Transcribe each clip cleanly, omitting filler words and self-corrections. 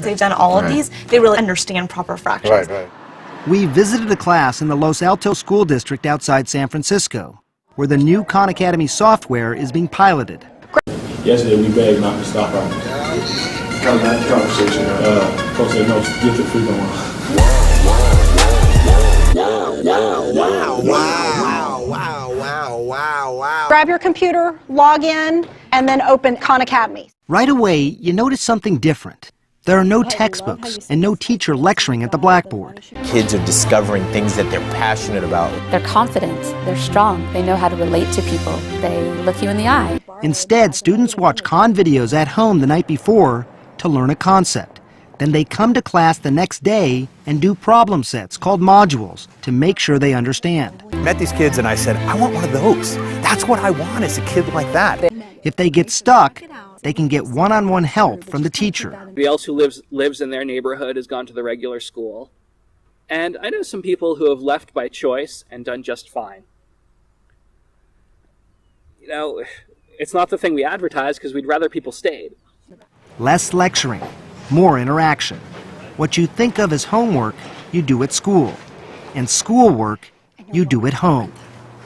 they've done all of these, they really understand proper fractions. Right. We visited a class in the Los Altos School District outside San Francisco, where the new Khan Academy software is being piloted. Yesterday we begged not to stop our conversation. Folks said, no, get the freedom on. Grab your computer, log in, and then open Khan Academy. Right away, you notice something different. There are no textbooks and no teacher lecturing at the blackboard. Kids are discovering things that they're passionate about. They're confident, they're strong, they know how to relate to people, they look you in the eye. Instead, students watch Khan videos at home the night before to learn a concept. Then they come to class the next day and do problem sets called modules to make sure they understand. I met these kids and I said, I want one of those. That's what I want as a kid like that. If they get stuck, they can get one-on-one help from the teacher. Everybody else who lives in their neighborhood has gone to the regular school. And I know some people who have left by choice and done just fine. You know, it's not the thing we advertise because we'd rather people stayed. Less lecturing, more interaction. What you think of as homework, you do at school. And schoolwork, you do at home.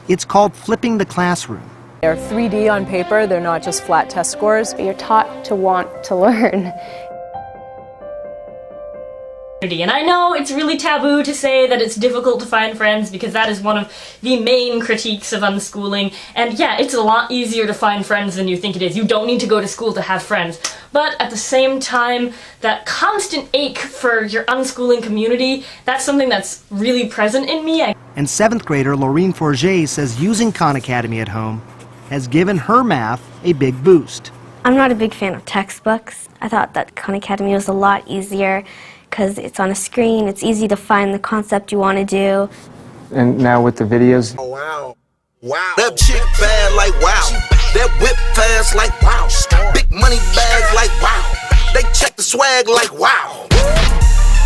It's called flipping the classroom. They're 3D on paper, they're not just flat test scores. You're taught to want to learn. And I know it's really taboo to say that it's difficult to find friends because that is one of the main critiques of unschooling. And yeah, it's a lot easier to find friends than you think it is. You don't need to go to school to have friends. But at the same time, that constant ache for your unschooling community, that's something that's really present in me. And 7th grader Laureen Forget says using Khan Academy at home has given her math a big boost. I'm not a big fan of textbooks. I thought that Khan Academy was a lot easier because it's on a screen, it's easy to find the concept you want to do. And now with the videos. Oh, wow. Wow. That chick bad like wow. That whip fast like wow. Big money bags like wow. They check the swag like wow.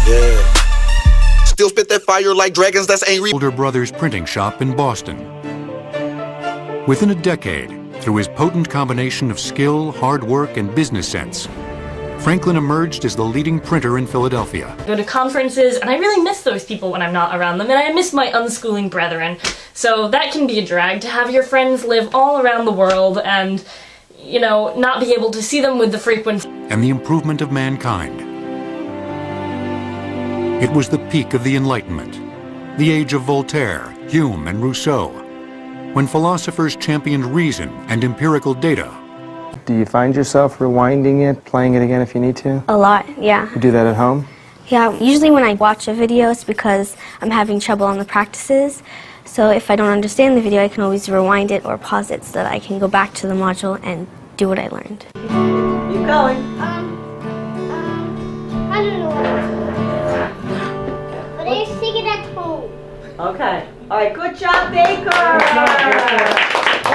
Yeah. Still spit that fire like dragons, that's angry. Older brother's printing shop in Boston. Within a decade, through his potent combination of skill, hard work, and business sense, Franklin emerged as the leading printer in Philadelphia. I go to conferences, and I really miss those people when I'm not around them, and I miss my unschooling brethren. So that can be a drag, to have your friends live all around the world and, you know, not be able to see them with the frequency. And the improvement of mankind. It was the peak of the Enlightenment, the age of Voltaire, Hume, and Rousseau, when philosophers championed reason and empirical data. Do you find yourself rewinding it, playing it again if you need to? A lot, yeah. You do that at home? Yeah, usually when I watch a video, it's because I'm having trouble on the practices. So if I don't understand the video, I can always rewind it or pause it so that I can go back to the module and do what I learned. Keep going. I don't know. But I sing it at home. Okay. All right, good job, Baker.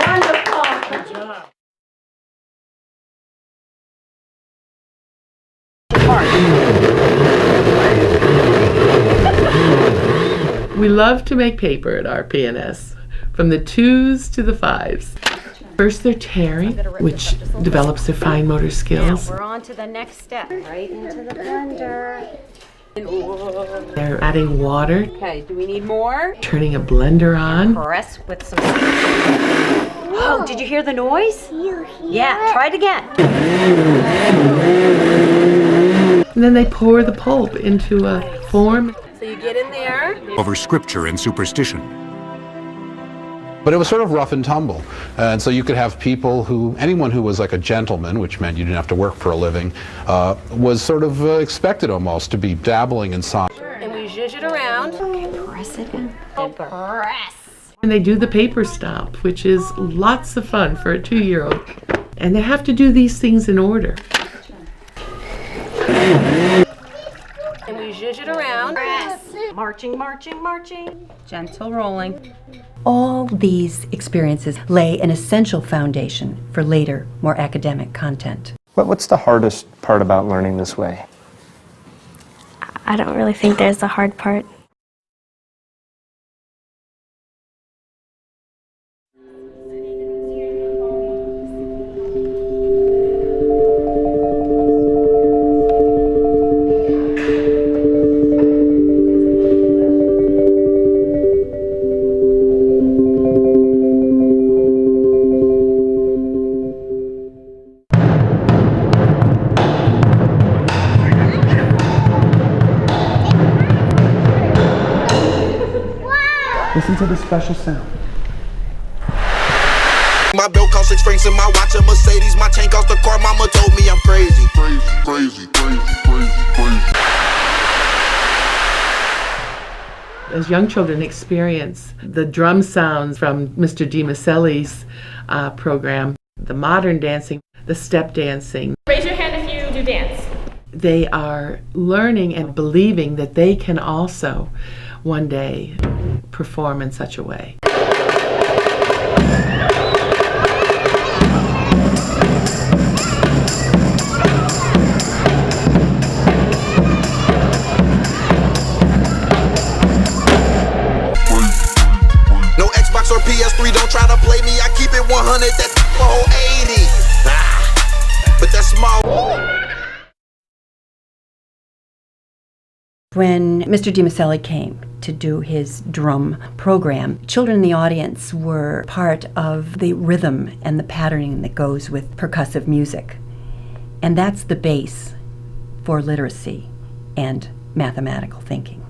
Wonderful. Good job. We love to make paper at our PNS, from the 2s to the 5s. First they're tearing, which develops their fine motor skills. Now we're on to the next step. Right into the blender. They're adding water. Okay, do we need more? Turning a blender on. Press with some... Oh, did you hear the noise? Yeah, try it again. And then they pour the pulp into a form. So you get in there. Over scripture and superstition. But it was sort of rough and tumble. And so you could have people who, anyone who was like a gentleman, which meant you didn't have to work for a living, was sort of expected almost to be dabbling in science. And we zhuzh it around. Okay, press it in. And press. And they do the paper stomp, which is lots of fun for a 2-year-old. And they have to do these things in order. And we zhuzh it around. Press. Marching, marching, marching. Gentle rolling. All these experiences lay an essential foundation for later, more academic content. What's the hardest part about learning this way? I don't really think there's a hard part. Listen to the special sound. My belt cost 6 francs and my watch a Mercedes. My chain cost a car, mama told me I'm crazy. Crazy. As young children experience the drum sounds from Mr. DiMaselli's program, the modern dancing, the step dancing. Raise your hand if you do dance. They are learning and believing that they can also one day perform in such a way. No Xbox or PS3, don't try to play me. I keep it 100, that's a whole 80. But that's small. When Mr. DiMaselli came to do his drum program, children in the audience were part of the rhythm and the patterning that goes with percussive music. And that's the base for literacy and mathematical thinking.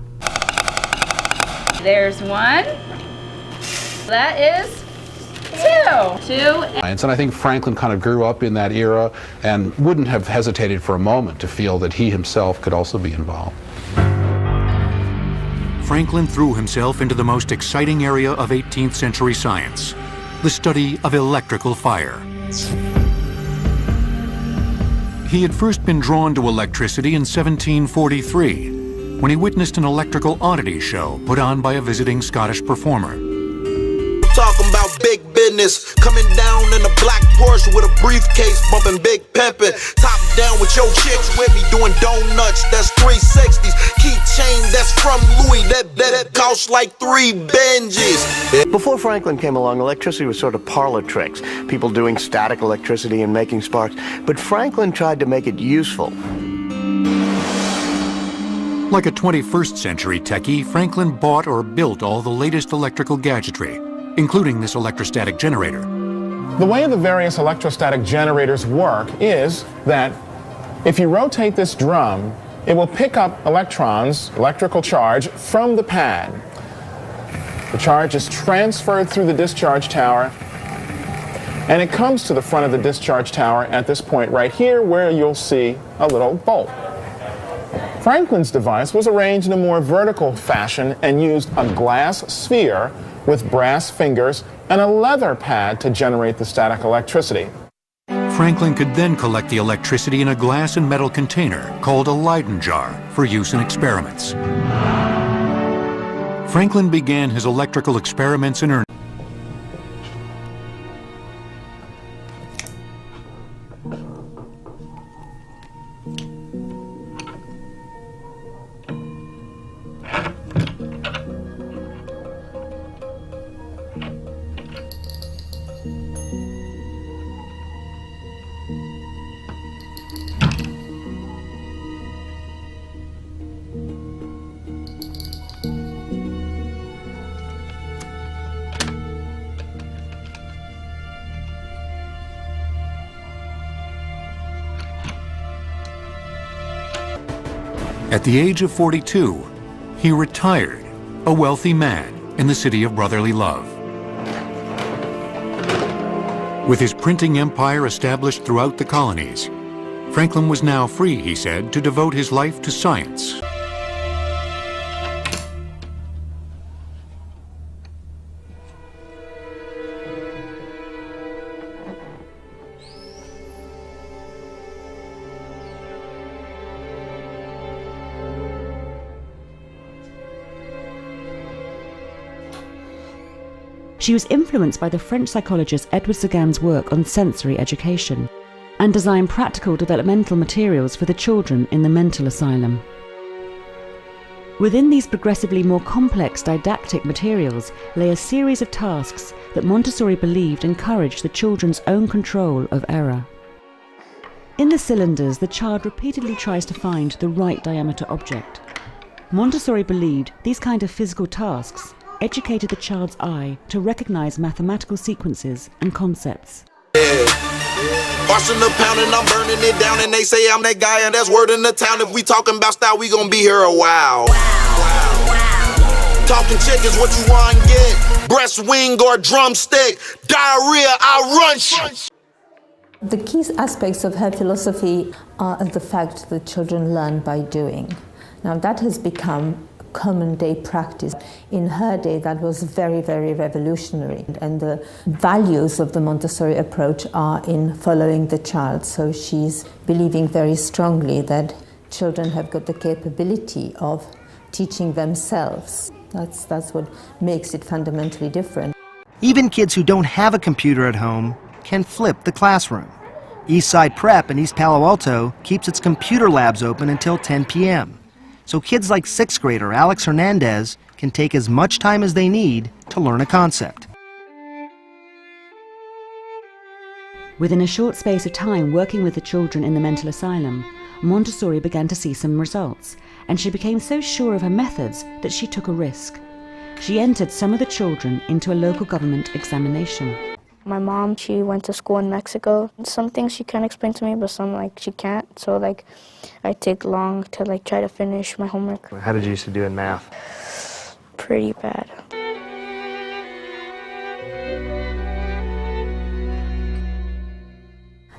There's one. That is two. And I think Franklin kind of grew up in that era and wouldn't have hesitated for a moment to feel that he himself could also be involved. Franklin threw himself into the most exciting area of 18th century science, the study of electrical fire. He had first been drawn to electricity in 1743, when he witnessed an electrical oddity show put on by a visiting Scottish performer. Talking about big business, coming down in a black Porsche with a briefcase, bumping big pimpin'. Top down with your chicks with me, doing donuts, that's 360s. Keychain, that's from Louis, that costs like 3 Benjis. Before Franklin came along, electricity was sort of parlor tricks, people doing static electricity and making sparks. But Franklin tried to make it useful. Like a 21st century techie, Franklin bought or built all the latest electrical gadgetry, including this electrostatic generator. The way the various electrostatic generators work is that if you rotate this drum, it will pick up electrons, electrical charge, from the pad. The charge is transferred through the discharge tower, and it comes to the front of the discharge tower at this point right here, where you'll see a little bolt. Franklin's device was arranged in a more vertical fashion and used a glass sphere with brass fingers and a leather pad to generate the static electricity. Franklin could then collect the electricity in a glass and metal container called a Leyden jar for use in experiments. Franklin began his electrical experiments in earnest. At the age of 42, he retired, a wealthy man in the city of brotherly love. With his printing empire established throughout the colonies, Franklin was now free, he said, to devote his life to science. She was influenced by the French psychologist Edward Sagan's work on sensory education and designed practical developmental materials for the children in the mental asylum. Within these progressively more complex didactic materials lay a series of tasks that Montessori believed encouraged the children's own control of error. In the cylinders, the child repeatedly tries to find the right diameter object. Montessori believed these kind of physical tasks educated the child's eye to recognize mathematical sequences and concepts. Washing the pound and I'm burning it down, and they say I'm that guy and that's word in the town. If we talking about style, we gonna be here a while. Talking chickens, what you want to get? Breast wing or drumstick? Diarrhea, I run shit. The key aspects of her philosophy are the fact that children learn by doing. Now that has become common day practice. In her day, that was very, very revolutionary. And the values of the Montessori approach are in following the child. So she's believing very strongly that children have got the capability of teaching themselves. That's what makes it fundamentally different. Even kids who don't have a computer at home can flip the classroom. Eastside Prep in East Palo Alto keeps its computer labs open until 10 p.m. So kids like 6th grader Alex Hernandez can take as much time as they need to learn a concept. Within a short space of time working with the children in the mental asylum, Montessori began to see some results, and she became so sure of her methods that she took a risk. She entered some of the children into a local government examination. My mom, she went to school in Mexico. Some things she can explain to me, but some she can't. So I take long to try to finish my homework. How did you used to do in math? Pretty bad.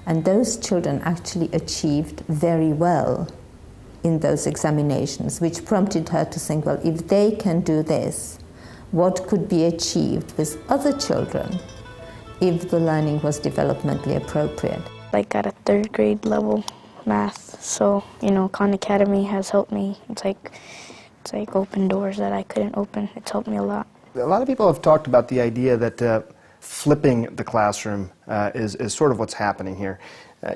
And those children actually achieved very well in those examinations, which prompted her to think, well, if they can do this, what could be achieved with other children if the learning was developmentally appropriate? At a 3rd grade level math, so Khan Academy has helped me. It's like open doors that I couldn't open. It's helped me a lot. A lot of people have talked about the idea that flipping the classroom is sort of what's happening here.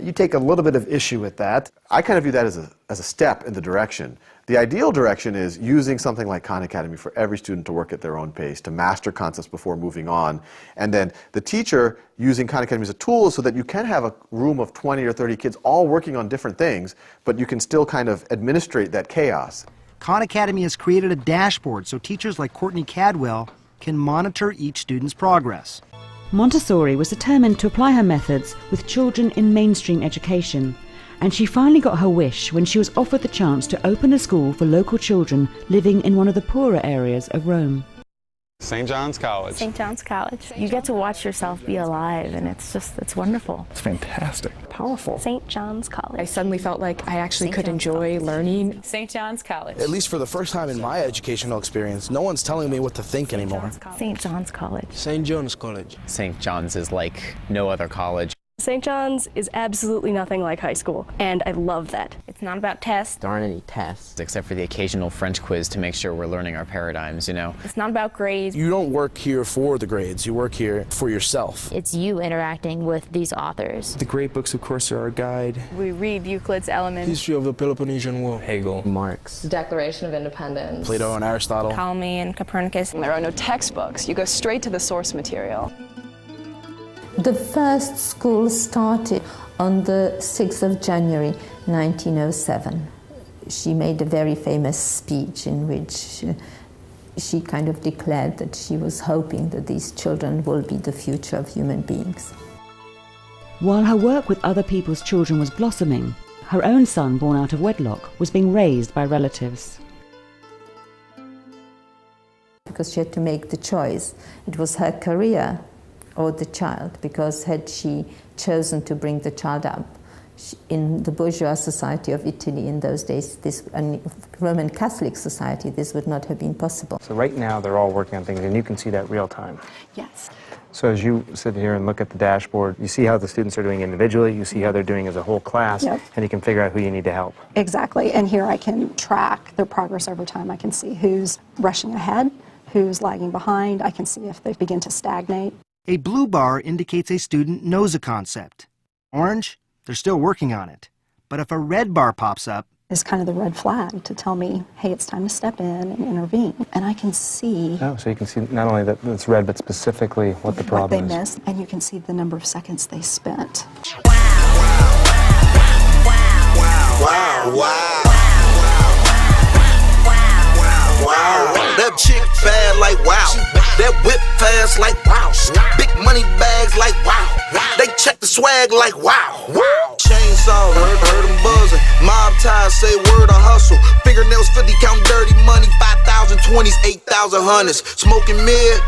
You take a little bit of issue with that. I kind of view that as a step in the direction. The ideal direction is using something like Khan Academy for every student to work at their own pace, to master concepts before moving on. And then the teacher using Khan Academy as a tool so that you can have a room of 20 or 30 kids all working on different things, but you can still kind of administrate that chaos. Khan Academy has created a dashboard so teachers like Courtney Cadwell can monitor each student's progress. Montessori was determined to apply her methods with children in mainstream education, and she finally got her wish when she was offered the chance to open a school for local children living in one of the poorer areas of Rome. St. John's College. St. John's College. You get to watch yourself be alive, and it's wonderful. It's fantastic. Powerful. St. John's College. I suddenly felt like I actually could enjoy learning. St. John's College. At least for the first time in my educational experience, no one's telling me what to think anymore. St. John's College. St. John's College. St. John's is like no other college. St. John's is absolutely nothing like high school, and I love that. It's not about tests. There aren't any tests. Except for the occasional French quiz to make sure we're learning our paradigms, It's not about grades. You don't work here for the grades, you work here for yourself. It's you interacting with these authors. The great books, of course, are our guide. We read Euclid's Elements. History of the Peloponnesian War. Hegel. Marx. The Declaration of Independence. Plato and Aristotle. Ptolemy and Copernicus. There are no textbooks. You go straight to the source material. The first school started on the 6th of January 1907. She made a very famous speech in which she kind of declared that she was hoping that these children will be the future of human beings. While her work with other people's children was blossoming, her own son, born out of wedlock, was being raised by relatives. Because she had to make the choice. It was her career or the child, because had she chosen to bring the child up, in the bourgeois society of Italy in those days, and Roman Catholic society, this would not have been possible. So right now they're all working on things, and you can see that real time. Yes. So as you sit here and look at the dashboard, you see how the students are doing individually, you see how they're doing as a whole class, Yep. and you can figure out who you need to help. Exactly, and here I can track their progress over time. I can see who's rushing ahead, who's lagging behind. I can see if they begin to stagnate. A blue bar indicates a student knows a concept. Orange, they're still working on it. But if a red bar pops up, Is kind of the red flag to tell me, hey, it's time to step in and intervene. And I can see Oh, so you can see not only that it's red, but specifically what the what problem they is. missed, and you can see the number of seconds they spent. Wow, wow. Wow. That chick bad like wow. That whip fast like wow. Big money bags like wow. They check the swag like wow. Chainsaw, heard them buzzing. Mob ties say word of hustle. Fingernails 50 count dirty money. 5,000, 20s, 8,000 hunters. Smoking mid.